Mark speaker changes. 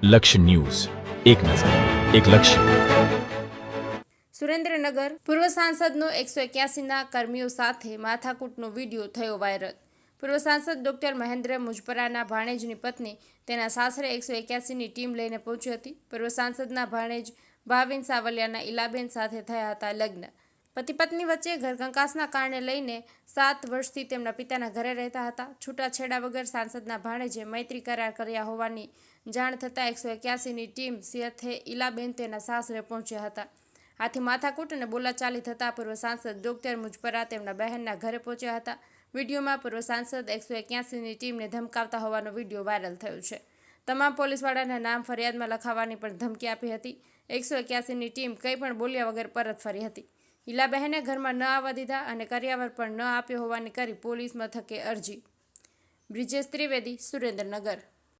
Speaker 1: લક્ષ્ય ન્યૂઝ, એક નજર, એક લક્ષ્ય.
Speaker 2: સુરેન્દ્રનગર પૂર્વ સાંસદનો 181ના કર્મીઓ સાથે માથાકૂટનો વિડીયો થયો વાયરલ. પૂર્વ સાંસદ ડોક્ટર મહેન્દ્ર મુજપરાના ભાણેજની પત્ની તેના સાસરે 181ની ટીમ લઈને પહોંચી હતી. પૂર્વ સાંસદના ભાણેજ ભાવિન સાવલિયાના ઈલાબેન સાથે થયા હતા લગ્ન. પતિ પત્ની વચ્ચે ઘરકંકાસના કારણે લઈને 7 વર્ષથી તેમના પિતાના ઘરે રહેતા હતા. છૂટાછેડા વગર સાંસદના ભાણેજે મૈત્રી કરાર કર્યા હોવાની જાણ થતાં 181ની ટીમ સાથે ઈલાબેન તેના સાસરે પહોંચ્યા હતા. આથી માથાકૂટ અને બોલાચાલી થતાં પૂર્વ સાંસદ ડોક્ટર મુજપરા તેમના બહેનના ઘરે પહોંચ્યા હતા. વિડીયોમાં પૂર્વ સાંસદ 181ની ટીમને ધમકાવતા હોવાનો વિડીયો વાયરલ થયો છે. તમામ પોલીસવાળાના નામ ફરિયાદમાં લખાવવાની પણ ધમકી આપી હતી. 181ની ટીમ કંઈ પણ બોલ્યા વગર પરત ફરી હતી. ઈલાબહેને ઘરમાં ન આવવા દીધા અને કરિયાવર પણ ન આપ્યો હોવાની કરી પોલીસ મથકે અરજી. બ્રિજેશ ત્રિવેદી, સુરેન્દ્રનગર.